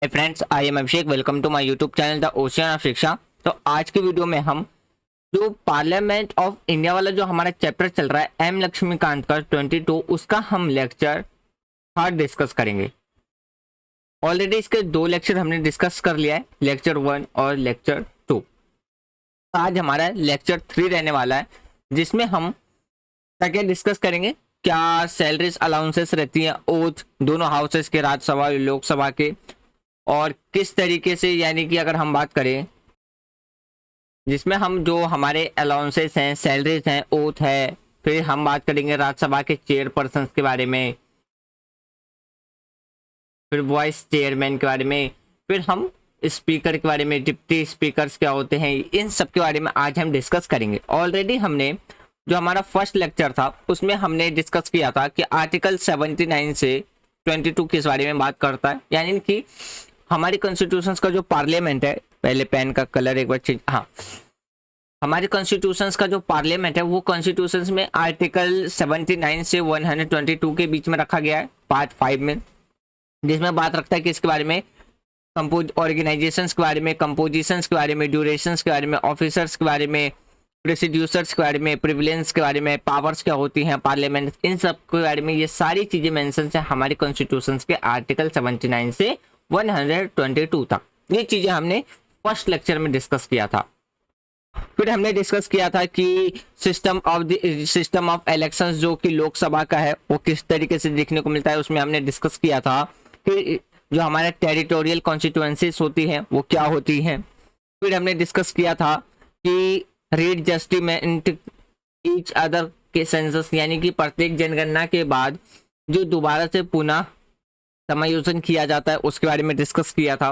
Friends, I am Abhishek. Welcome to my YouTube channel the ocean of Shiksha. तो आज की video में हम जो पार्लियामेंट ऑफ इंडिया वाला जो हमारा चैप्टर चल रहा है एम लक्ष्मीकांत का 22, उसका हम लेक्चर थर्ड डिस्कस करेंगे। ऑलरेडी इसके 2 लेक्चर हमने डिस्कस कर लिया है, लेक्चर 1 और लेक्चर 2। आज हमारा लेक्चर 3 रहने वाला है, जिसमें हम क्या डिस्कस करेंगे, क्या सैलरीज अलाउंसेस रहती हैं ओथ दोनों हाउसेस के, राज्यसभा और लोकसभा के, और किस तरीके से, यानी कि अगर हम बात करें जिसमें हम जो हमारे अलाउंसेस हैं, सैलरीज हैं, ओथ है, फिर हम बात करेंगे राज्यसभा के चेयरपर्सन के बारे में, फिर वाइस चेयरमैन के बारे में, फिर हम स्पीकर के बारे में, डिप्टी स्पीकर्स क्या होते हैं, इन सब के बारे में आज हम डिस्कस करेंगे। ऑलरेडी हमने जो हमारा फर्स्ट लेक्चर था उसमें हमने डिस्कस किया था कि आर्टिकल 79 से 22 किस बारे में बात करता है, यानी कि हमारी कॉन्स्टिट्यूशन का जो पार्लियामेंट है, पहले पेन का कलर एक बार चेंज, हाँ, हमारे कॉन्स्टिट्यूशन का जो पार्लियामेंट है वो कॉन्स्टिट्यूशन में आर्टिकल 79 से 122 के बीच में रखा गया है, पार्ट 5 में, जिसमें बात रखता है कि इसके बारे में कंपोज ऑर्गेनाइजेशंस के बारे में, कंपोजिशंस के बारे में, ड्यूरेशंस के बारे में, ऑफिसर्स के बारे में, प्रोसीड्यूसर्स के बारे में, प्रिविलेंस के बारे में, पावर्स क्या होती हैं पार्लियामेंट, इन सब के बारे में, ये सारी चीजें मेंशन है हमारे कॉन्स्टिट्यूशन के आर्टिकल 79 से 122 तक। ये चीजें हमने फर्स्ट लेक्चर में डिस्कस किया था। फिर हमने डिस्कस किया था कि सिस्टम ऑफ इलेक्शंस जो कि लोकसभा का है वो किस तरीके से देखने को मिलता है, उसमें हमने डिस्कस किया था कि जो हमारे टेरिटोरियल कॉन्स्टिट्यूएंसीज होती हैं वो क्या होती हैं। फिर हमने डिस्कस किया था कि रीएडजस्टमेंट ईच अदर के सेंसस, यानी कि प्रत्येक जनगणना के बाद जो दोबारा से पुनः समायोजन किया जाता है उसके बारे में डिस्कस किया था।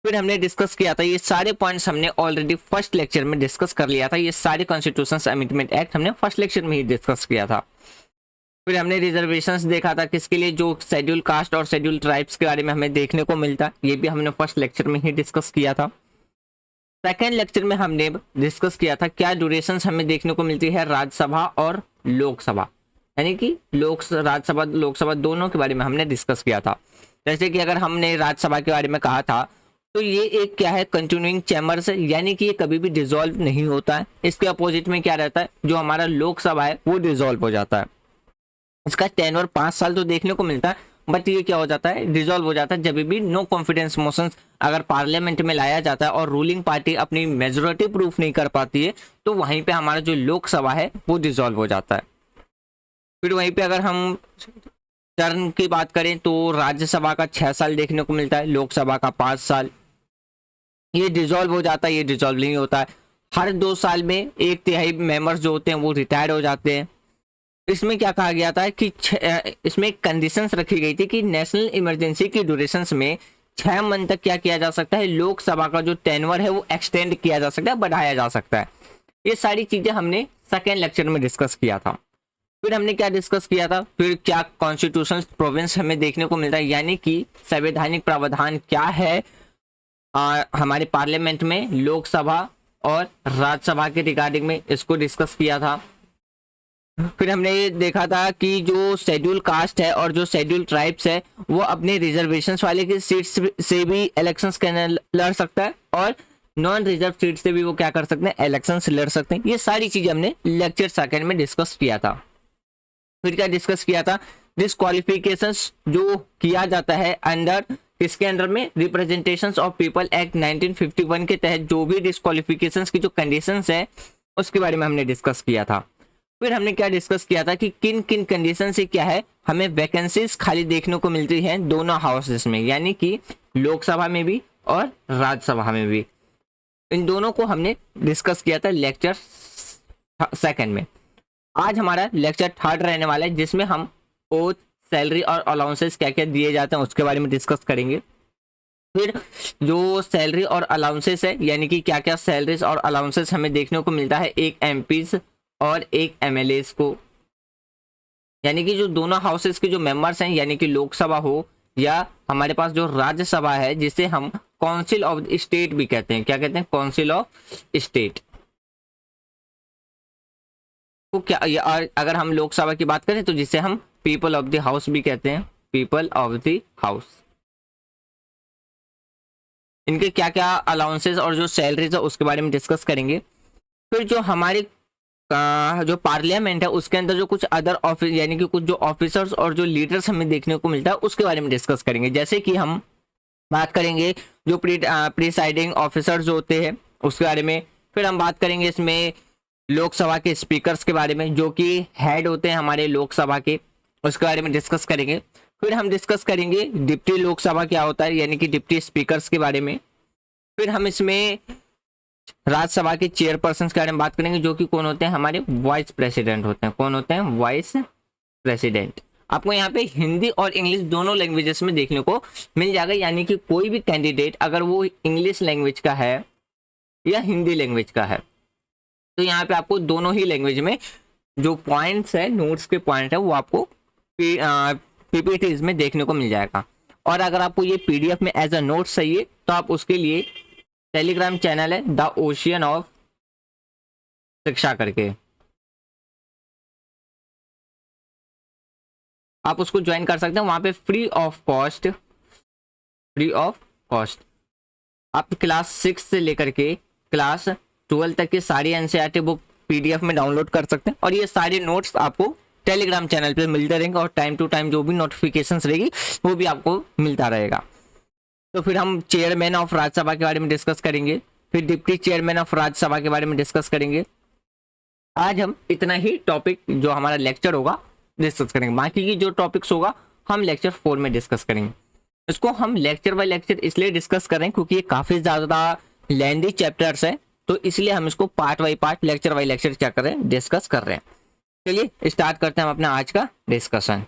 फिर हमने डिस्कस किया था, ये सारे पॉइंट्स हमने ऑलरेडी फर्स्ट लेक्चर में डिस्कस कर लिया था, ये सारे कॉन्स्टिट्यूशन अमेंडमेंट एक्ट हमने फर्स्ट लेक्चर में ही डिस्कस किया था। फिर हमने रिजर्वेशंस देखा था किसके लिए, जो शेड्यूल कास्ट और शेड्यूल ट्राइब्स के बारे में हमें देखने को मिलता, ये भी हमने फर्स्ट लेक्चर में ही डिस्कस किया था। सेकेंड लेक्चर में हमने डिस्कस किया था क्या ड्यूरेशन हमें देखने को मिलती है राज्यसभा और लोकसभा, यानी कि राज्यसभा लोकसभा दोनों के बारे में हमने डिस्कस किया था। जैसे कि अगर हमने राज्यसभा के बारे में कहा था तो ये एक क्या है, कंटिन्यूइंग चैम्बर्स है, यानी कि ये कभी भी डिसॉल्व नहीं होता है। इसके अपोजिट में क्या रहता है, जो हमारा लोकसभा है वो डिसॉल्व हो जाता है। इसका टेन्योर 5 साल तो देखने को मिलता है, बट ये क्या हो जाता है, डिसॉल्व हो जाता है जब भी नो कॉन्फिडेंस मोशन अगर पार्लियामेंट में लाया जाता है और रूलिंग पार्टी अपनी मेजोरिटी प्रूफ नहीं कर पाती है, तो वहीं पे हमारा जो लोकसभा है वो डिसॉल्व हो जाता है। फिर वहीं पे अगर हम टर्म की बात करें तो राज्यसभा का 6 साल देखने को मिलता है, लोकसभा का 5 साल। ये डिसॉल्व हो जाता है, ये डिसॉल्व नहीं होता है। हर 2 साल में 1/3 मेंबर्स जो होते हैं वो रिटायर हो जाते हैं। इसमें क्या कहा गया था कि इसमें कंडीशंस रखी गई थी कि नेशनल इमरजेंसी की ड्यूरेशंस में 6 मंथ तक क्या किया जा सकता है, लोकसभा का जो टेन्योर है वो एक्सटेंड किया जा सकता है, बढ़ाया जा सकता है। ये सारी चीजें हमने सेकेंड लेक्चर में डिस्कस किया था। फिर हमने क्या डिस्कस किया था, फिर क्या कॉन्स्टिट्यूशनल प्रोविंस हमें देखने को मिलता है, यानी कि संवैधानिक प्रावधान क्या है हमारे पार्लियामेंट में, लोकसभा और राज्यसभा के रिगार्डिंग में, इसको डिस्कस किया था। फिर हमने ये देखा था कि जो शेड्यूल कास्ट है और जो शेड्यूल ट्राइब्स है वो अपने रिजर्वेशंस वाले की सीट्स से भी इलेक्शंस लड़ सकता है, और नॉन रिजर्व सीट से भी वो क्या कर सकते हैं, इलेक्शंस लड़ सकते हैं। ये सारी चीजें हमने लेक्चर सेकंड में डिस्कस किया था। फिर क्या डिस्कस किया था, डिस्क्वालिफिकेशंस जो किया जाता है अंडर, इसके अंडर में रिप्रेजेंटेशंस ऑफ पीपल एक्ट 1951 के तहत जो भी डिस्क्वालिफिकेशंस की जो कंडीशंस है उसके बारे में हमने डिस्कस किया था। फिर हमने क्या डिस्कस किया था कि किन किन कंडीशन से क्या है हमें वैकेंसीज खाली देखने को मिलती हैं दोनों हाउसेस में, यानी कि लोकसभा में भी और राज्यसभा में भी। इन दोनों को हमने डिस्कस किया था लेक्चर सेकंड में। आज हमारा लेक्चर थर्ड रहने वाला है, जिसमें हम ओथ, सैलरी और अलाउंसेस क्या क्या दिए जाते हैं उसके बारे में डिस्कस करेंगे। फिर जो सैलरी और अलाउंसेस है, यानी कि क्या क्या सैलरीज और अलाउंसेस हमें देखने को मिलता है एक एमपीज और एक एमएलएस को, यानी कि जो दोनों हाउसेस के जो मेंबर्स हैं, यानी कि लोकसभा हो या हमारे पास जो राज्यसभा है, जिसे हम काउंसिल ऑफ स्टेट भी कहते हैं। क्या कहते हैं, काउंसिल ऑफ स्टेट को क्या, और अगर हम लोकसभा की बात करें तो जिसे हम पीपल ऑफ द हाउस भी कहते हैं, पीपल ऑफ द हाउस। इनके क्या क्या अलाउंसेस और जो सैलरीज है उसके बारे में डिस्कस करेंगे। फिर जो हमारे जो पार्लियामेंट है उसके अंदर जो कुछ अदर ऑफिस यानी कि कुछ जो ऑफिसर्स और जो लीडर्स हमें देखने को मिलता है उसके बारे में डिस्कस करेंगे। जैसे कि हम बात करेंगे जो प्रिसाइडिंग ऑफिसर्स जो होते हैं उसके बारे में। फिर हम बात करेंगे इसमें लोकसभा के स्पीकर्स के बारे में जो कि हेड होते हैं हमारे लोकसभा के, उसके बारे में डिस्कस करेंगे। फिर हम डिस्कस करेंगे डिप्टी लोकसभा क्या होता है यानी कि डिप्टी स्पीकर्स के बारे में। फिर हम इसमें राज्यसभा के चेयरपर्सन के बारे में बात करेंगे जो कि कौन होते हैं, हमारे वाइस प्रेसिडेंट होते हैं। कौन होते हैं, वाइस प्रेसिडेंट। आपको यहाँ पे हिंदी और इंग्लिश दोनों लैंग्वेजेस में देखने को मिल जाएगा, यानी कि कोई भी कैंडिडेट अगर वो इंग्लिश लैंग्वेज का है या हिंदी लैंग्वेज का है तो यहाँ पे आपको दोनों ही लैंग्वेज में जो पॉइंट्स है, नोट्स के पॉइंट है, वो आपको पीपीटीज में देखने को मिल जाएगा। और अगर आपको ये पीडीएफ में एज अ नोट चाहिए तो आप उसके लिए टेलीग्राम चैनल है द ओशियन ऑफ शिक्षा करके, आप उसको ज्वाइन कर सकते हैं। वहां पे फ्री ऑफ कॉस्ट आप क्लास 6 से लेकर के क्लास 12 तक की सारी एनसीईआरटी बुक पीडीएफ में डाउनलोड कर सकते हैं और ये सारे नोट्स आपको टेलीग्राम चैनल पे मिलते रहेंगे और टाइम टू टाइम जो भी नोटिफिकेशंस रहेगी वो भी आपको मिलता रहेगा। तो फिर हम चेयरमैन ऑफ राज्यसभा के बारे में डिस्कस करेंगे, फिर डिप्टी चेयरमैन ऑफ राज्यसभा के बारे में डिस्कस करेंगे। आज हम इतना ही टॉपिक जो हमारा लेक्चर होगा डिस्कस करेंगे, बाकी की जो टॉपिक्स होगा हम लेक्चर 4 में डिस्कस करेंगे। इसको हम लेक्चर बाय लेक्चर इसलिए डिस्कस कर रहे हैं क्योंकि ये काफी ज्यादा लेंथी चैप्टर्स है, तो इसलिए हम इसको part by part, lecture by lecture क्या कर रहे हैं, डिस्कस कर रहे हैं। चलिए स्टार्ट करते हैं हम अपना आज का डिस्कशन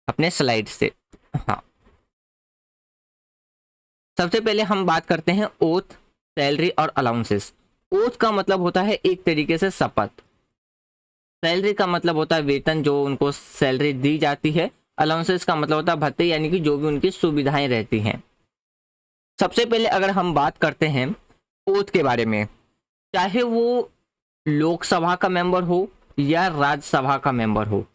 अपने स्लाइड से। हाँ, सबसे पहले हम बात करते हैं ओथ, सैलरी और अलाउंसेस। ओथ का मतलब होता है एक तरीके से शपथ, सैलरी का मतलब होता है वेतन जो उनको सैलरी दी जाती है, अलाउंसेस का मतलब होता है भत्ते यानी कि जो भी उनकी सुविधाएं रहती हैं। सबसे पहले अगर हम बात करते हैं ओथ के बारे में, चाहे वो लोकसभा का मेंबर हो या राज्यसभा का मेंबर हो,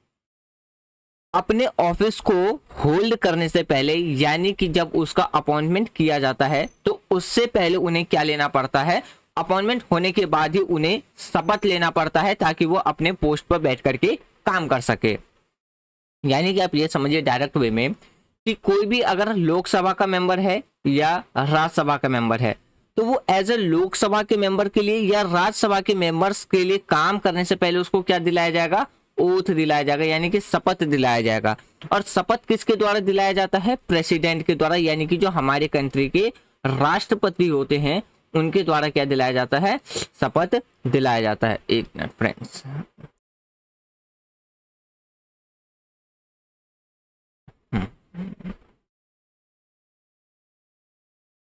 अपने ऑफिस को होल्ड करने से पहले यानी कि जब उसका अपॉइंटमेंट किया जाता है तो उससे पहले उन्हें क्या लेना पड़ता है, अपॉइंटमेंट होने के बाद ही उन्हें शपथ लेना पड़ता है ताकि वो अपने पोस्ट पर बैठ करके काम कर सके। यानी कि आप ये समझिए डायरेक्ट वे में कि कोई भी अगर लोकसभा का मेंबर है या राज्यसभा का मेंबर है तो वो एज ए लोकसभा के मेंबर के लिए या राज्यसभा के मेंबर्स के लिए काम करने से पहले उसको क्या दिलाया जाएगा, ओथ दिलाया जाएगा यानी कि शपथ दिलाया जाएगा। और शपथ किसके द्वारा दिलाया जाता है, प्रेसिडेंट के द्वारा, यानी कि जो हमारे कंट्री के राष्ट्रपति होते हैं उनके द्वारा क्या दिलाया जाता है, शपथ दिलाया जाता है। एक मिनट फ्रेंड्स,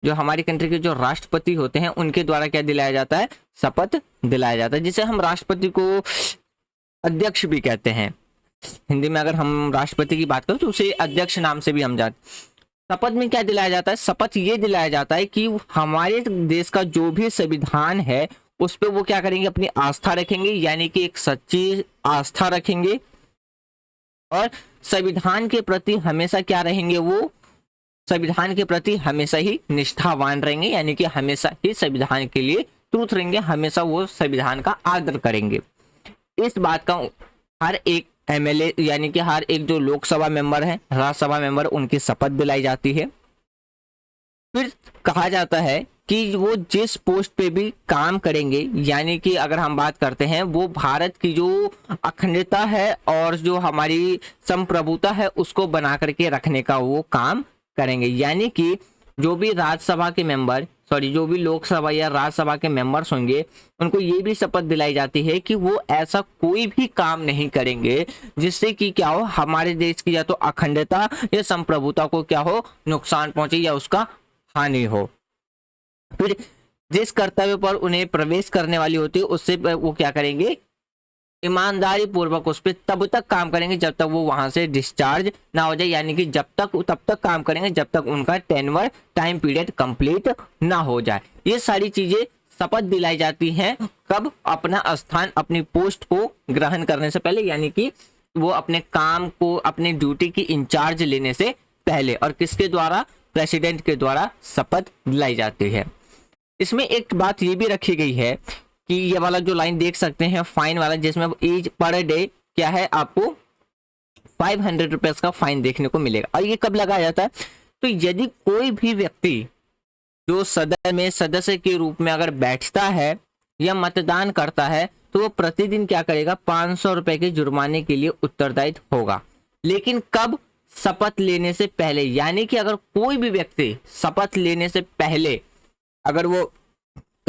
जो हमारी कंट्री के जो राष्ट्रपति होते हैं उनके द्वारा क्या दिलाया जाता है, शपथ दिलाया जाता है, जिसे हम राष्ट्रपति को अध्यक्ष भी कहते हैं। हिंदी में अगर हम राष्ट्रपति की बात करें तो उसे अध्यक्ष नाम से भी हम जानते। शपथ में क्या दिलाया जाता है, शपथ ये दिलाया जाता है कि हमारे देश का जो भी संविधान है उस पर वो क्या करेंगे, अपनी आस्था रखेंगे, यानी कि एक सच्ची आस्था रखेंगे और संविधान के प्रति हमेशा क्या रहेंगे, वो संविधान के प्रति हमेशा ही निष्ठावान रहेंगे, यानी कि हमेशा ही संविधान के लिए ट्रूथ रहेंगे, हमेशा वो संविधान का आदर करेंगे। इस बात का हर एक एमएलए यानी कि हर एक जो लोकसभा मेंबर है, राज्यसभा मेंबर, उनकी शपथ दिलाई जाती है। फिर कहा जाता है कि वो जिस पोस्ट पे भी काम करेंगे, यानी कि अगर हम बात करते हैं वो भारत की जो अखंडता है और जो हमारी संप्रभुता है उसको बना करके रखने का वो काम करेंगे। यानी कि जो भी राज्यसभा के मेंबर जो भी लोकसभा या राज्यसभा के मेंबर्स होंगे उनको ये भी शपथ दिलाई जाती है कि वो ऐसा कोई भी काम नहीं करेंगे जिससे कि क्या हो, हमारे देश की या तो अखंडता या संप्रभुता को क्या हो, नुकसान पहुंचे या उसका हानि हो। फिर जिस कर्तव्य पर उन्हें प्रवेश करने वाली होती है उससे वो क्या करेंगे, ईमानदारी पूर्वक उस पर तब तक काम करेंगे जब तक वो वहां से डिस्चार्ज ना हो जाए, यानी कि तब तक काम करेंगे जब तक उनका टेन्योर टाइम पीरियड कंप्लीट ना हो जाए। ये सारी चीजें शपथ दिलाई जाती हैं कब, अपना स्थान, अपनी पोस्ट को ग्रहण करने से पहले, यानी कि वो अपने काम को, अपने ड्यूटी की इंचार्ज लेने से पहले। और किसके द्वारा, प्रेसिडेंट के द्वारा शपथ दिलाई जाती है। इसमें एक बात ये भी रखी गई है कि ये वाला जो लाइन देख सकते हैं फाइन वाला, जिसमें ईच पर डे क्या है, आपको 500 रुपीज का फाइन देखने को मिलेगा। और ये कब लगाया जाता है, तो यदि कोई भी व्यक्ति जो सदन में सदस्य के रूप में अगर बैठता है या मतदान करता है तो वो प्रतिदिन क्या करेगा, 500 रुपए के जुर्माने के लिए उत्तरदायित्व होगा। लेकिन कब, शपथ लेने से पहले। यानी कि अगर कोई भी व्यक्ति शपथ लेने से पहले अगर वो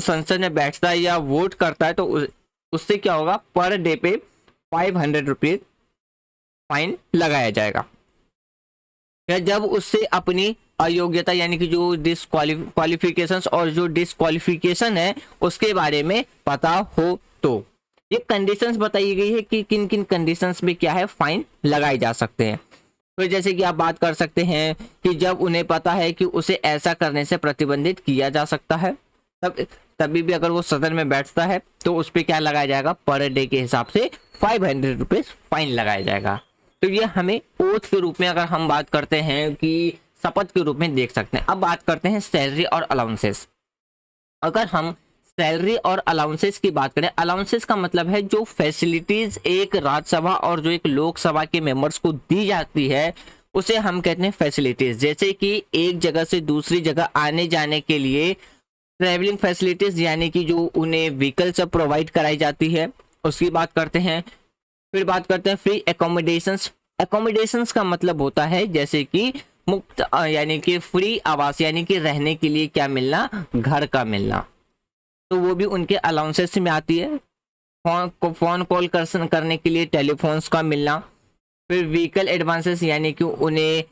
संसद में बैठता है या वोट करता है तो उससे क्या होगा, पर डे पे 500 रुपीज फाइन लगाया जाएगा। या जब उससे अपनी अयोग्यता यानी कि जो क्वालिफिकेशंस और जो डिस्क्वालिफिकेशन है उसके बारे में पता हो तो। ये कंडीशंस बताई गई है कि किन किन कंडीशंस में क्या है, फाइन लगाए जा सकते हैं। तो जैसे कि आप बात कर सकते हैं कि जब उन्हें पता है कि उसे ऐसा करने से प्रतिबंधित किया जा सकता है, तभी भी अगर वो सदन में बैठता है तो उस पर क्या लगाया जाएगा, पर डे के हिसाब से 500 रुपीज फाइन लगाया जाएगा। तो ये हमें ओथ के रूप में अगर हम बात करते हैं कि शपथ के रूप में देख सकते हैं। अब बात करते हैं सैलरी और अलाउंसेस। अगर हम सैलरी और अलाउंसेस की बात करें, अलाउंसेस का मतलब है जो फैसिलिटीज एक राज्यसभा और जो एक लोकसभा के मेंबर्स को दी जाती है उसे हम कहते हैं फैसिलिटीज। जैसे कि एक जगह से दूसरी जगह आने जाने के लिए ट्रैवलिंग फैसिलिटीज यानी कि जो उन्हें व्हीकल्स प्रोवाइड कराई जाती है उसकी बात करते हैं। फिर बात करते हैं फ्री एकोमोडेशंस। एकोमोडेशंस का मतलब होता है जैसे कि मुफ्त यानी कि फ्री आवास यानी कि रहने के लिए क्या मिलना, घर का मिलना, तो वो भी उनके अलाउंसेस में आती है। फोन कॉल करने के लिए टेलीफोन्स का मिलना। फिर व्हीकल एडवांसेस यानी कि उन्हें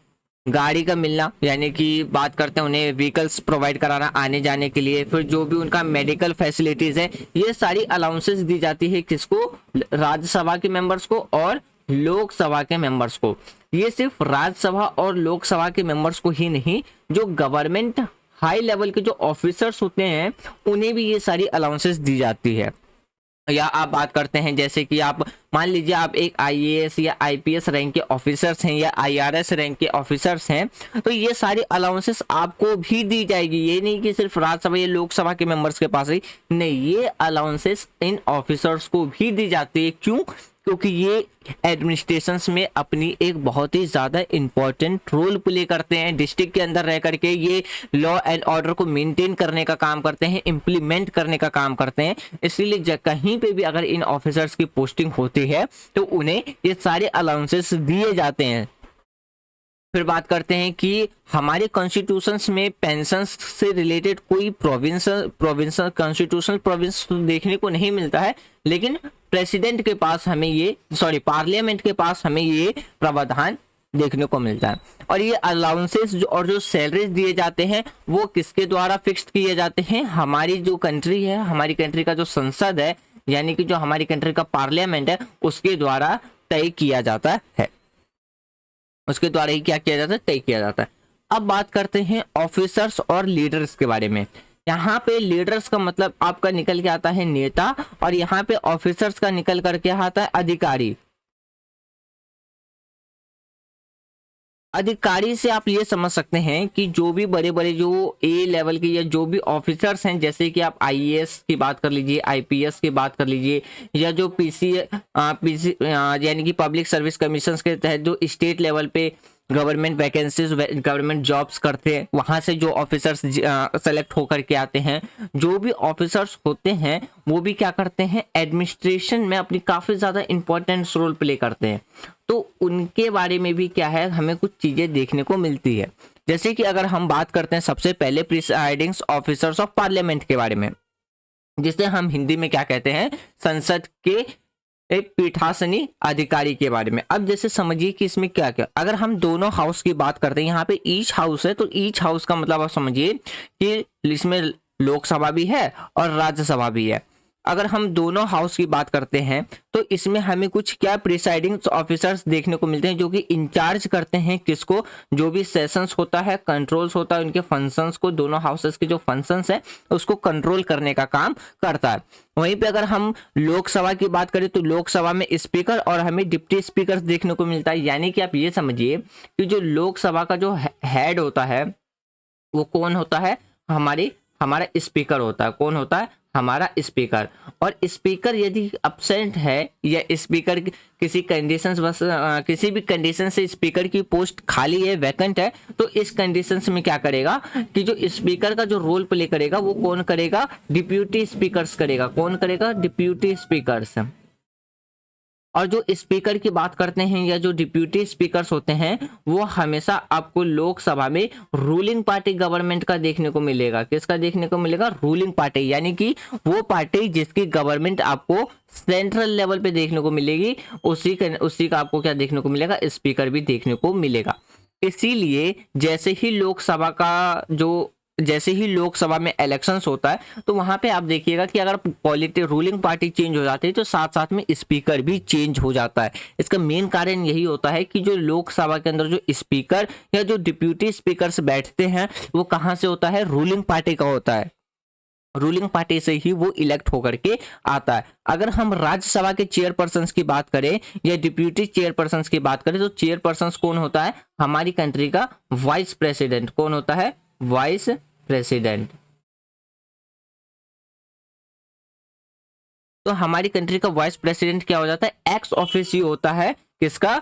गाड़ी का मिलना, यानी कि बात करते हैं उन्हें व्हीकल्स प्रोवाइड कराना आने जाने के लिए। फिर जो भी उनका मेडिकल फैसिलिटीज है ये सारी अलाउंसेस दी जाती है किसको, राज्यसभा के मेंबर्स को और लोकसभा के मेंबर्स को। ये सिर्फ राज्यसभा और लोकसभा के मेंबर्स को ही नहीं, जो गवर्नमेंट हाई लेवल के जो ऑफिसर्स होते हैं उन्हें भी ये सारी अलाउंसेस दी जाती है। या आप बात करते हैं जैसे कि आप मान लीजिए आप एक आईएएस या आईपीएस रैंक के ऑफिसर्स हैं या आईआरएस रैंक के ऑफिसर्स हैं, तो ये सारी अलाउंसेस आपको भी दी जाएगी। ये नहीं कि सिर्फ राज्यसभा या लोकसभा के मेंबर्स के पास ही, नहीं, ये अलाउंसेस इन ऑफिसर्स को भी दी जाती है। क्यों? क्योंकि ये एडमिनिस्ट्रेशंस में अपनी एक बहुत ही ज़्यादा इंपॉर्टेंट रोल प्ले करते हैं। डिस्ट्रिक्ट के अंदर रह करके ये लॉ एंड ऑर्डर को मेंटेन करने का काम करते हैं, इम्प्लीमेंट करने का काम करते हैं। इसलिए कहीं पे भी अगर इन ऑफिसर्स की पोस्टिंग होती है तो उन्हें ये सारे अलाउंसेस दिए जाते हैं। फिर बात करते हैं कि हमारे कॉन्स्टिट्यूशंस में पेंशन से रिलेटेड कोई प्रोविंशियल कॉन्स्टिट्यूशनल प्रोविंस तो देखने को नहीं मिलता है, लेकिन प्रेसिडेंट के पास हमें ये पार्लियामेंट के पास हमें ये प्रावधान देखने को मिलता है। और ये अलाउंसेस और जो सैलरीज दिए जाते हैं वो किसके द्वारा फिक्स्ड किए जाते हैं, हमारी जो कंट्री है, हमारी कंट्री का जो संसद है यानी कि जो हमारी कंट्री का पार्लियामेंट है उसके द्वारा तय किया जाता है। उसके द्वारा ही क्या किया जाता है, तय किया जाता है। अब बात करते हैं ऑफिसर्स और लीडर्स के बारे में। यहाँ पे लीडर्स का मतलब आपका निकल के आता है नेता, और यहाँ पे ऑफिसर्स का निकल करके आता है अधिकारी। अधिकारी से आप ये समझ सकते हैं कि जो भी बड़े बड़े जो ए लेवल के या जो भी ऑफिसर्स हैं, जैसे कि आप आईएएस की बात कर लीजिए, आईपीएस की बात कर लीजिए, या जो पीसी यानी कि पब्लिक सर्विस कमीशन के तहत जो स्टेट लेवल पे गवर्नमेंट वैकेंसीज, गवर्नमेंट जॉब्स करते हैं, वहां से जो ऑफिसर्स सेलेक्ट होकर के आते हैं, जो भी ऑफिसर्स होते हैं वो भी क्या करते हैं, एडमिनिस्ट्रेशन में अपनी काफी ज्यादा इंपॉर्टेंट रोल प्ले करते हैं। तो उनके बारे में भी क्या है, हमें कुछ चीजें देखने को मिलती है। जैसे कि अगर हम बात करते हैं सबसे पहले प्रिसाइडिंग ऑफिसर्स ऑफ पार्लियामेंट के बारे में, जिसे हम हिंदी में क्या कहते हैं, संसद के एक पीठासीनी अधिकारी के बारे में। अब जैसे समझिए कि इसमें क्या क्या, अगर हम दोनों हाउस की बात करते हैं, यहाँ पे ईच हाउस है, तो ईच हाउस का मतलब आप समझिए कि इसमें लोकसभा भी है और राज्यसभा भी है। अगर हम दोनों हाउस की बात करते हैं तो इसमें हमें कुछ क्या प्रिसाइडिंग ऑफिसर्स देखने को मिलते हैं, जो कि इंचार्ज करते हैं किसको, जो भी सेशंस होता है, कंट्रोल्स होता है, उनके फंक्शंस को, दोनों हाउसेस के जो फंक्शंस है उसको कंट्रोल करने का काम करता है। वहीं पे अगर हम लोकसभा की बात करें तो लोकसभा में स्पीकर और हमें डिप्टी स्पीकर देखने को मिलता है। यानी कि आप ये समझिए कि जो लोकसभा का जो हेड होता है, वो कौन होता है, हमारा स्पीकर होता है। कौन होता है, हमारा स्पीकर। और स्पीकर यदि अब्सेंट है या स्पीकर किसी कंडीशंस बस किसी भी कंडीशन से स्पीकर की पोस्ट खाली है, वैकेंट है, तो इस कंडीशंस में क्या करेगा कि जो स्पीकर का जो रोल प्ले करेगा वो कौन करेगा, डिप्यूटी स्पीकर्स करेगा। कौन करेगा, डिप्यूटी स्पीकर्स। और जो स्पीकर की बात करते हैं या जो डिप्यूटी स्पीकर्स होते हैं वो हमेशा आपको लोकसभा में रूलिंग पार्टी गवर्नमेंट का देखने को मिलेगा। किसका देखने को मिलेगा, रूलिंग पार्टी, यानी कि वो पार्टी जिसकी गवर्नमेंट आपको सेंट्रल लेवल पे देखने को मिलेगी, उसी का आपको क्या देखने को मिलेगा, स्पीकर भी देखने को मिलेगा। इसीलिए जैसे ही लोकसभा में इलेक्शंस होता है तो वहां पे आप देखिएगा कि अगर रूलिंग पार्टी चेंज हो जाती है तो साथ साथ में स्पीकर भी चेंज हो जाता है। इसका मेन कारण यही होता है कि जो लोकसभा के अंदर जो स्पीकर या जो डिप्यूटी स्पीकर्स बैठते हैं वो कहां से होता है, रूलिंग पार्टी का होता है। रूलिंग पार्टी से ही वो इलेक्ट होकर के आता है। अगर हम राज्यसभा के चेयरपर्सन की बात करें या डिप्यूटी चेयरपर्सन की बात करें तो चेयरपर्सन कौन होता है, हमारी कंट्री का वाइस प्रेसिडेंट। कौन होता है, वाइस प्रेसिडेंट। तो हमारी कंट्री का वाइस प्रेसिडेंट क्या हो जाता है, एक्स ऑफिशियो होता है। किसका,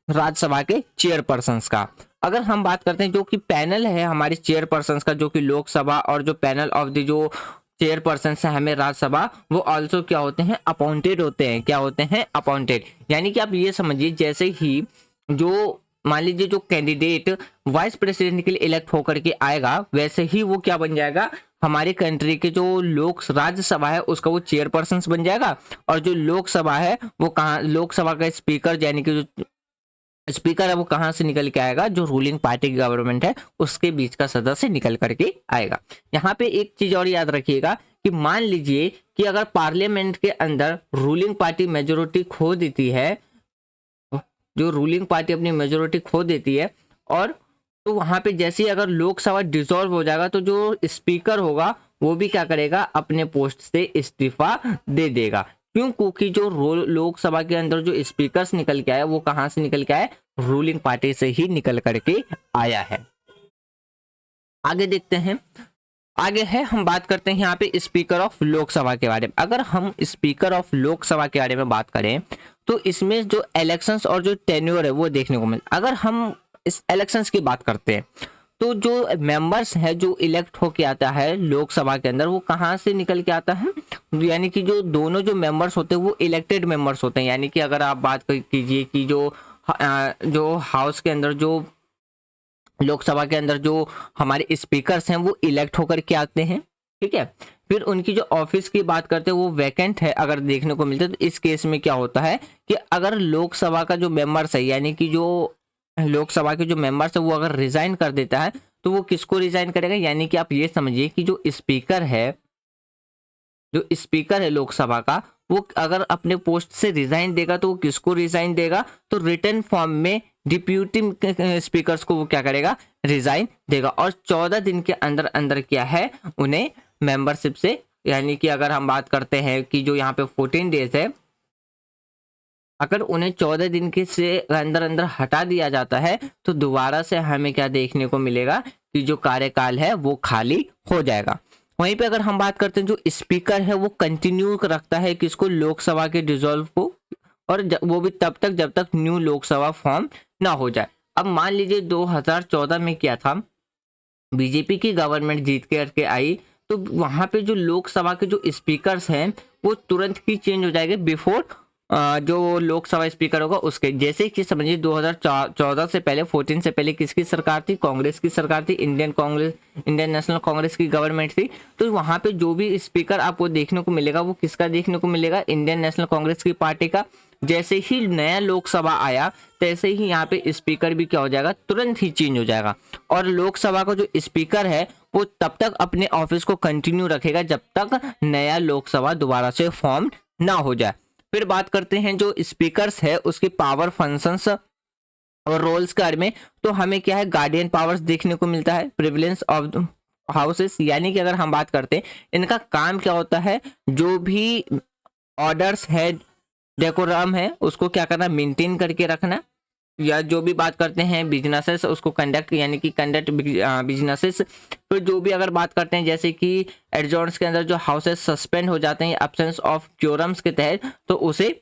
राज्यसभा के चेयरपर्सन का। अगर हम बात करते हैं जो कि पैनल है हमारी चेयरपर्सन का, जो कि लोकसभा और जो पैनल ऑफ द जो चेयरपर्सन है हमें राज्यसभा, वो ऑल्सो क्या होते हैं, अपॉइंटेड होते हैं। क्या होते हैं, अपॉइंटेड। यानी कि आप ये समझिए जैसे ही जो मान लीजिए जो कैंडिडेट वाइस प्रेसिडेंट के लिए इलेक्ट होकर के आएगा वैसे ही वो क्या बन जाएगा, हमारे कंट्री के जो राज्यसभा है उसका वो चेयरपर्सन बन जाएगा। और जो लोकसभा है वो कहाँ, लोकसभा का स्पीकर यानी कि जो स्पीकर है वो कहां से निकल के आएगा, जो रूलिंग पार्टी की गवर्नमेंट है उसके बीच का सदस्य निकल करके आएगा। यहाँ पे एक चीज और याद रखिएगा कि मान लीजिए कि अगर पार्लियामेंट के अंदर रूलिंग पार्टी मेजोरिटी खो देती है, जो रूलिंग पार्टी अपनी मेजोरिटी खो देती है, और तो वहां पे जैसे ही अगर लोकसभा डिसॉल्व हो जाएगा तो जो स्पीकर होगा वो भी क्या करेगा, अपने पोस्ट से इस्तीफा दे देगा। क्यों, क्योंकि जो लोकसभा के अंदर जो स्पीकर्स निकल के आया वो कहां से निकल के आया, रूलिंग पार्टी से ही निकल करके आया है। आगे देखते हैं, आगे है हम बात करते हैं यहाँ पे स्पीकर ऑफ लोकसभा के बारे में। अगर हम स्पीकर ऑफ लोकसभा के बारे में बात करें तो इसमें जो इलेक्शंस और जो टेन्योर है वो देखने को मिले। अगर हम इस इलेक्शंस की बात करते हैं तो जो मेंबर्स है जो इलेक्ट होके आता है लोकसभा के अंदर वो कहाँ से निकल के आता है, यानी कि जो दोनों जो मेंबर्स होते हैं वो इलेक्टेड मेंबर्स होते हैं। यानी कि अगर आप बात कीजिए कि जो हाउस के अंदर जो लोकसभा के अंदर जो हमारे स्पीकर्स हैं वो इलेक्ट होकर के आते हैं, ठीक है। फिर उनकी जो ऑफिस की बात करते हैं वो वैकेंट है अगर देखने को मिलता है, तो इस केस में क्या होता है कि अगर लोकसभा का जो मेंबर्स है यानी कि जो लोकसभा के जो मेंबर्स है वो अगर रिजाइन कर देता है तो वो किसको रिजाइन करेगा, यानी कि आप ये समझिए कि जो स्पीकर है लोकसभा का वो अगर अपने पोस्ट से रिजाइन देगा तो वो किसको रिजाइन देगा, तो रिटन फॉर्म में डिप्यूटी स्पीकर्स को वो क्या करेगा, रिजाइन देगा। और 14 दिन के अंदर अंदर क्या है उन्हें मेंबरशिप से, यानी कि अगर हम बात करते हैं कि जो यहाँ पे 14 डेज है, अगर उन्हें 14 दिन के से अंदर अंदर हटा दिया जाता है तो दोबारा से हमें क्या देखने को मिलेगा कि जो कार्यकाल है वो खाली हो जाएगा। वहीं पे अगर हम बात करते हैं जो स्पीकर है वो कंटिन्यू रखता है किसको, लोकसभा के डिसॉल्व को, और वो भी तब तक जब तक न्यू लोकसभा फॉर्म ना हो जाए। अब मान लीजिए 2014 में क्या था, बीजेपी की गवर्नमेंट जीत के आई तो वहां पे जो लोकसभा के जो स्पीकर्स हैं वो तुरंत ही चेंज हो जाएंगे बिफोर जो लोकसभा स्पीकर होगा उसके। जैसे कि समझिए 2014 से पहले 14 से पहले किसकी सरकार थी, कांग्रेस की सरकार थी, इंडियन नेशनल कांग्रेस की गवर्नमेंट थी। तो वहां पे जो भी स्पीकर आपको देखने को मिलेगा वो किसका देखने को मिलेगा, इंडियन नेशनल कांग्रेस की पार्टी का। जैसे ही नया लोकसभा आया तैसे ही यहाँ पे स्पीकर भी क्या हो जाएगा, तुरंत ही चेंज हो जाएगा। और लोकसभा का जो स्पीकर है वो तब तक अपने ऑफिस को कंटिन्यू रखेगा जब तक नया लोकसभा दोबारा से फॉर्म ना हो जाए। फिर बात करते हैं जो स्पीकर्स है उसकी पावर फंक्शंस और रोल्स के बारे में, तो हमें क्या है, गार्डियन पावर्स देखने को मिलता है, प्रिविलेंस ऑफ हाउसेस, यानी कि अगर हम बात करते हैं इनका काम क्या होता है, जो भी ऑर्डर्स है, डेकोरम है, उसको क्या करना, मेंटेन करके रखना। या जो भी बात करते हैं बिजनेसेस उसको कंडक्ट यानी कि कंडक्ट बिजनेसेस। फिर जो भी अगर बात करते हैं जैसे कि एडजॉर्न्स के अंदर जो हाउसेस सस्पेंड हो जाते हैं एब्सेंस ऑफ क्योरम्स के तहत, तो उसे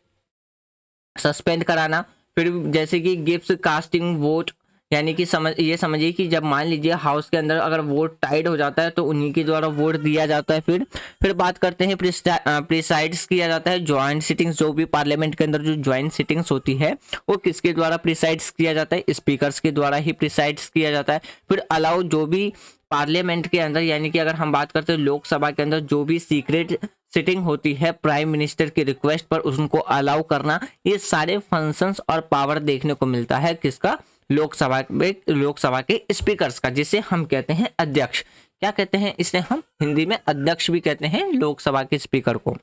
सस्पेंड कराना। फिर जैसे कि गिफ्ट कास्टिंग वोट, यानी कि समझिए कि जब मान लीजिए हाउस के अंदर अगर वोट टाइड हो जाता है तो उन्हीं के द्वारा वोट दिया जाता है। फिर बात करते हैं प्रिसाइड्स किया जाता है। ज्वाइंट सिटिंग्स, जो भी पार्लियामेंट के अंदर जो ज्वाइंट सिटिंग्स होती है वो किसके द्वारा प्रिसाइड्स किया जाता है? स्पीकर्स के द्वारा ही प्रिसाइड्स किया जाता है। फिर अलाउ, जो भी पार्लियामेंट के अंदर यानी कि अगर हम बात करते हैं लोकसभा के अंदर जो भी सीक्रेट सिटिंग होती है प्राइम मिनिस्टर की रिक्वेस्ट पर उनको अलाउ करना, ये सारे फंक्शंस और पावर देखने को मिलता है किसका? लोकसभा में, लोकसभा के स्पीकर्स का, जिसे हम कहते हैं अध्यक्ष। क्या कहते हैं इसे? हम हिंदी में अध्यक्ष भी कहते हैं लोकसभा के स्पीकर को।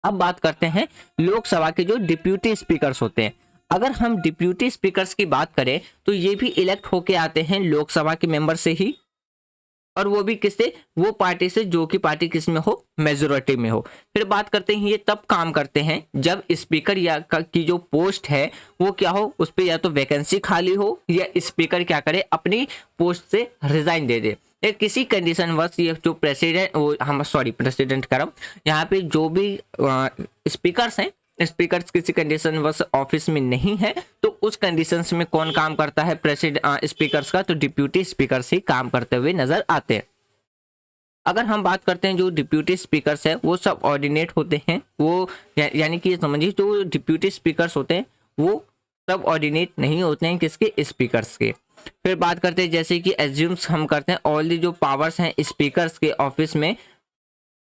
अब बात करते हैं लोकसभा के जो डिप्यूटी स्पीकर्स होते हैं। अगर हम डिप्यूटी स्पीकर्स की बात करें तो ये भी इलेक्ट होके आते हैं लोकसभा के मेंबर से ही, और वो भी किससे? वो पार्टी से जो कि पार्टी किस में हो? मेजोरिटी में हो। फिर बात करते हैं ये तब काम करते हैं जब स्पीकर या की जो पोस्ट है वो क्या हो, उस पर या तो वैकेंसी खाली हो या स्पीकर क्या करे, अपनी पोस्ट से रिजाइन दे दे। या किसी कंडीशन वश ये जो प्रेसिडेंट कर रहा हूँ यहाँ पे, जो भी स्पीकर्स हैं, स्पीकर्स किसी कंडीशन वश ऑफिस में नहीं है तो उस कंडीशंस में कौन काम करता है? स्पीकर्स का। तो डिप्यूटी स्पीकर्स ही काम करते हुए नजर आते हैं। अगर हम बात करते हैं जो डिप्यूटी स्पीकर्स है वो सब ऑर्डिनेट होते हैं, वो यानी कि समझिए जो डिप्यूटी स्पीकर्स होते हैं वो सब ऑर्डिनेट नहीं होते हैं किसके? स्पीकर्स के। फिर बात करते हैं जैसे कि एज्यूम्स हम करते हैं ऑल दी जो पावर्स हैं स्पीकर्स के ऑफिस में,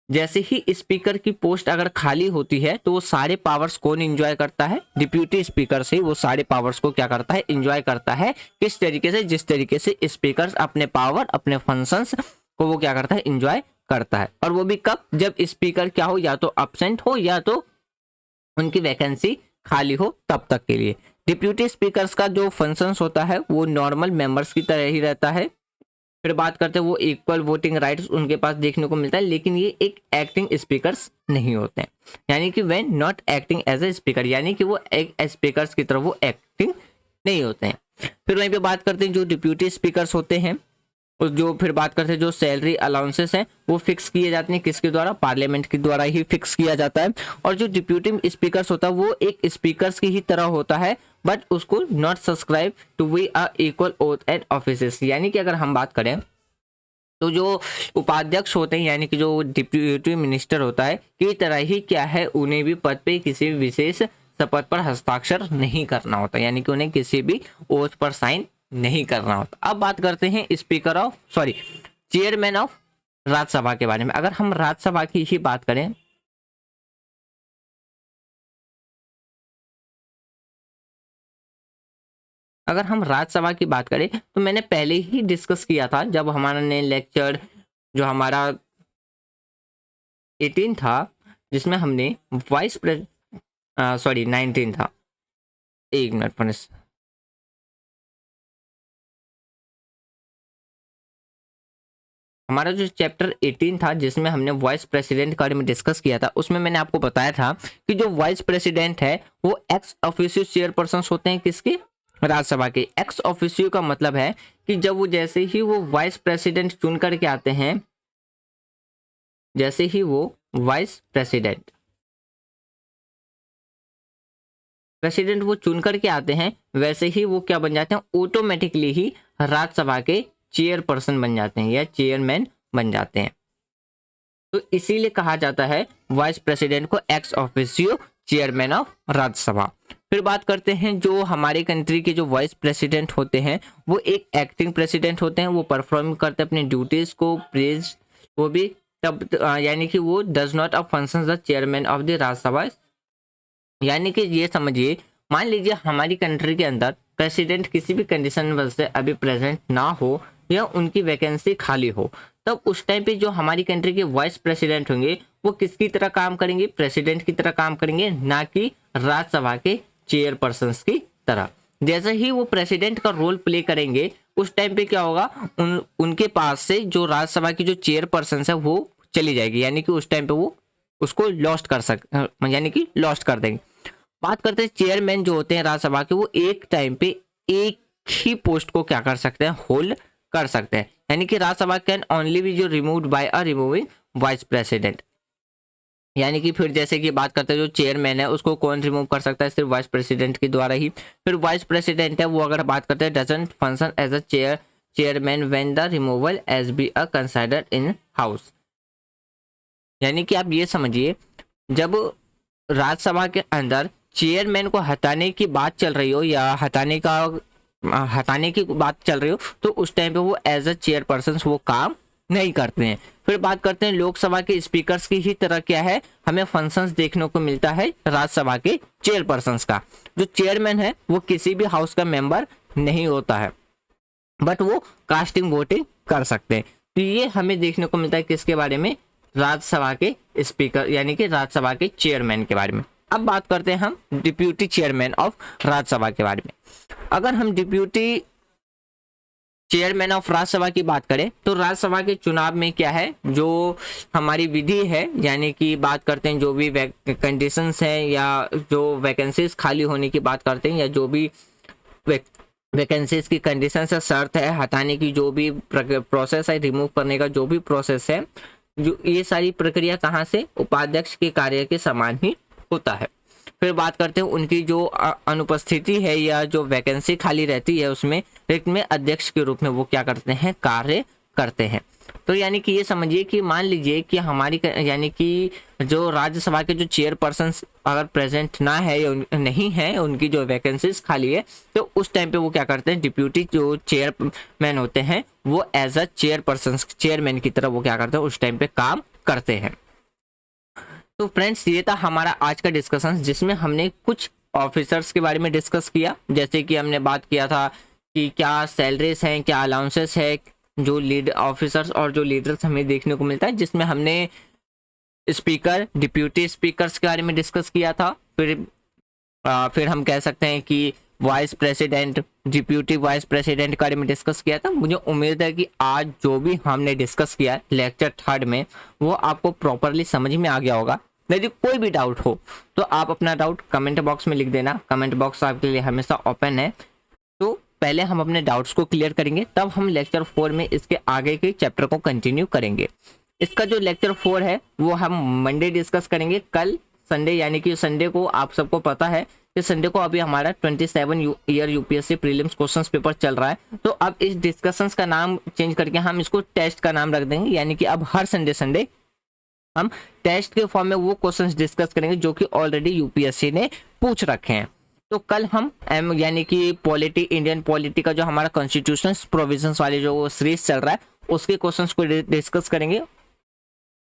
जैसे ही स्पीकर की पोस्ट अगर खाली होती है तो वो सारे पावर्स कौन एंजॉय करता है? डिप्यूटी स्पीकर से वो सारे पावर्स को क्या करता है? एंजॉय करता है। किस तरीके से? जिस तरीके से स्पीकर अपने पावर, अपने फंक्शंस को वो क्या करता है? एंजॉय करता है। और वो भी कब? जब स्पीकर क्या हो, या तो एब्सेंट हो या तो उनकी वैकेंसी खाली हो, तब तक के लिए। डिप्यूटी स्पीकर्स का जो फंक्शंस होता है वो नॉर्मल मेंबर्स की तरह ही रहता है। फिर बात करते हैं वो इक्वल वोटिंग राइट्स उनके पास देखने को मिलता है, लेकिन ये एक एक्टिंग स्पीकर्स नहीं होते हैं, यानी कि when not acting as a speaker, यानी कि वो एक स्पीकर्स की तरह वो एक्टिंग नहीं होते हैं। फिर वहीं पे बात करते हैं जो डिप्यूटी स्पीकर्स होते हैं, और जो फिर बात करते हैं जो सैलरी अलाउंसेस हैं वो फिक्स किए जाते हैं किसके द्वारा? पार्लियामेंट के द्वारा ही फिक्स किया जाता है। और जो डिप्यूटी स्पीकर्स होता है वो एक स्पीकर्स की ही तरह होता है, बट उसको not subscribe to we a equal oath and offices, यानी कि अगर हम बात करें तो जो उपाध्यक्ष होते हैं यानी कि जो डिप्यूटी मिनिस्टर होता है की तरह ही क्या है, उन्हें भी पद पे किसी विशेष शपथ पर हस्ताक्षर नहीं करना होता, यानी कि उन्हें किसी भी ओथ पर साइन नहीं करना होता। अब बात करते हैं चेयरमैन ऑफ राज्यसभा के बारे में। अगर हम राज्यसभा की ही बात करें, अगर हम राज्यसभा की बात करें तो मैंने पहले ही डिस्कस किया था जब हमारा ने लेक्चर जो हमारा 18 था, जिसमें हमने 19 था। एक मिनट फ्रेंड्स, हमारा जो चैप्टर 18 था जिसमें हमने वाइस प्रेसिडेंट के बारे में डिस्कस किया था, उसमें मैंने आपको बताया था कि जो वाइस प्रेसिडेंट है वो एक्स ऑफिशियो चेयरपर्सन होते हैं किसके? राज्यसभा के। एक्स ऑफिशियो का मतलब है कि जब वो जैसे ही वो वाइस प्रेसिडेंट चुन करके आते हैं, जैसे ही वो वाइस प्रेसिडेंट वो चुन करके आते हैं, वैसे ही वो क्या बन जाते हैं? ऑटोमेटिकली ही राज्यसभा के चेयरपर्सन बन जाते हैं या चेयरमैन बन जाते हैं। तो इसीलिए कहा जाता है वाइस प्रेसिडेंट को ex officio chairman of Rajya Sabha. फिर बात करते हैं जो हमारे कंट्री के जो वाइस प्रेसिडेंट होते हैं वो एक एक्टिंग प्रेसिडेंट होते हैं, वो परफॉर्म करते हैं अपने ड्यूटीज को, प्रेज वो भी तब यानी कि वो does not of functions the chairman of the Rajya Sabha, यानी कि ये समझिए मान लीजिए हमारी कंट्री के अंदर प्रेसिडेंट किसी भी कंडीशन वजह से अभी प्रेजेंट ना हो या उनकी वैकेंसी खाली हो, तब उस टाइम पे जो हमारी कंट्री के वाइस प्रेसिडेंट होंगे वो किसकी तरह काम करेंगे? प्रेसिडेंट की तरह काम करेंगे, ना कि राज्यसभा के चेयरपर्सन की तरह। जैसे ही वो प्रेसिडेंट का रोल प्ले करेंगे उस टाइम पे क्या होगा, उनके पास से जो राज्यसभा की जो चेयरपर्सन है वो चली जाएगी, यानी कि उस टाइम पे वो उसको लॉस्ट कर यानी कि लॉस्ट कर देंगे। बात करते हैं चेयरमैन जो होते हैं राज्यसभा के, वो एक टाइम पे एक ही पोस्ट को क्या कर सकते हैं, होल्ड कर सकते हैं। यानी कि राज्यसभा कैन ओनली बी जो removed by a removing vice president. यानी कि फिर जैसे कि बात करते हैं जो चेयरमैन है उसको कौन रिमूव कर सकता है, सिर्फ वाइस प्रेसिडेंट के द्वारा ही। फिर वाइस प्रेसिडेंट है वो अगर बात करते हैं doesn't function as a chairman when the removal as be a considered in house. यानी कि आप ये समझिए, जब राज्यसभा के अंदर चेयरमैन को हटाने की बात चल रही हो या हटाने की बात चल रही हो, तो उस टाइम पे वो एज अ चेयरपर्सन वो काम नहीं करते हैं। फिर बात करते हैं लोकसभा के स्पीकर्स की ही तरह क्या है, हमें फंक्शंस देखने को मिलता है राज्यसभा के चेयरपर्सन्स का। जो चेयरमैन है वो किसी भी हाउस का मेंबर नहीं होता है, बट वो कास्टिंग वोटिंग कर सकते हैं। तो ये हमें देखने को मिलता है किसके बारे में, राज्यसभा के स्पीकर यानी कि राज्यसभा के चेयरमैन के बारे में। अब बात करते हैं हम डिप्यूटी चेयरमैन ऑफ राज्यसभा के बारे में। अगर हम डिप्यूटी चेयरमैन ऑफ राज्यसभा की बात करें तो राज्यसभा के चुनाव में क्या है, जो हमारी विधि है, यानी कि बात करते हैं जो भी कंडीशंस हैं या जो वैकेंसीज खाली होने की बात करते हैं या जो भी वैकेंसीज की कंडीशन से शर्त है, हटाने की जो भी प्रोसेस है, रिमूव करने का जो भी प्रोसेस है, जो ये सारी प्रक्रिया कहाँ से, उपाध्यक्ष के कार्य के समान ही होता है। फिर बात करते हैं उनकी जो अनुपस्थिति है या जो वैकेंसी खाली रहती है उसमें रिक्त में अध्यक्ष के रूप में वो क्या करते हैं, कार्य करते हैं। तो यानी कि ये समझिए कि मान लीजिए कि हमारी यानी कि जो राज्यसभा के जो चेयरपर्सन अगर प्रेजेंट ना है या नहीं है, उनकी जो वैकेंसीज खाली है, तो उस टाइम पे वो क्या करते हैं, डिप्यूटी जो चेयरमैन होते हैं वो एज अ चेयरमैन की तरह वो क्या करते हैं, उस टाइम पे काम करते हैं। तो फ्रेंड्स ये था हमारा आज का डिस्कशन, जिसमें हमने कुछ ऑफिसर्स के बारे में डिस्कस किया। जैसे कि हमने बात किया था कि क्या सैलरीज हैं, क्या अलाउंसेस है, जो लीड ऑफिसर्स और जो लीडर्स हमें देखने को मिलता है, जिसमें हमने स्पीकर, डिप्यूटी स्पीकर्स के बारे में डिस्कस किया था। फिर हम कह सकते हैं कि vice president, deputy vice president के बारे में डिस्कस किया था। मुझे उम्मीद है कि आज जो भी हमने डिस्कस किया लेक्चर 3 में वो आपको प्रॉपरली समझ में आ गया होगा। यदि कोई भी डाउट हो तो आप अपना डाउट कमेंट बॉक्स में लिख देना, कमेंट बॉक्स आपके लिए हमेशा ओपन है। तो पहले हम अपने डाउट्स को क्लियर करेंगे, तब हम लेक्चर 4 में इसके आगे के चैप्टर को कंटिन्यू करेंगे। इसका जो लेक्चर 4 है वो हम मंडे डिस्कस करेंगे, कल संडे, यानी कि संडे को आप सबको पता है कि संडे को अभी हमारा 27 year UPSC prelims questions paper चल रहा है। तो अब इस डिस्कशंस का नाम चेंज करके हम इसको टेस्ट का नाम रख देंगे, यानी कि अब हर संडे हम टेस्ट के फॉर्म में वो क्वेश्चंस डिस्कस करेंगे जो कि ऑलरेडी यूपीएससी ने पूछ रखे हैं। तो कल हम यानी कि इंडियन पॉलिटी का जो हमारा कॉन्स्टिट्यूशनल प्रोविजंस वाले जो सीरीज चल रहा है उसके क्वेश्चंस को डिस्कस करेंगे।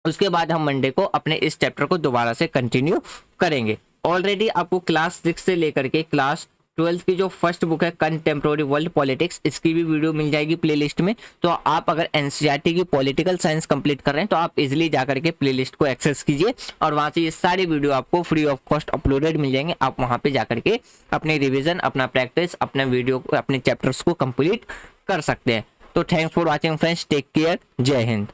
उसके बाद हम मंडे को अपने इस चैप्टर को दोबारा से कंटिन्यू करेंगे। ऑलरेडी आपको क्लास 6 से लेकर के क्लास 12 की जो फर्स्ट बुक है कंटेम्प्रोरी वर्ल्ड पॉलिटिक्स, इसकी भी वीडियो मिल जाएगी प्लेलिस्ट में। तो आप अगर एनसीईआरटी की पॉलिटिकल साइंस कंप्लीट कर रहे हैं तो आप इजीली जाकर के प्लेलिस्ट को एक्सेस कीजिए और वहां से ये सारे वीडियो आपको फ्री ऑफ कॉस्ट अपलोडेड मिल जाएंगे। आप वहां पे जाकर के अपने रिविजन, अपना प्रैक्टिस, अपने वीडियो, अपने चैप्टर्स को कंप्लीट कर सकते हैं। तो thanks for watching friends, take care, Jai Hind.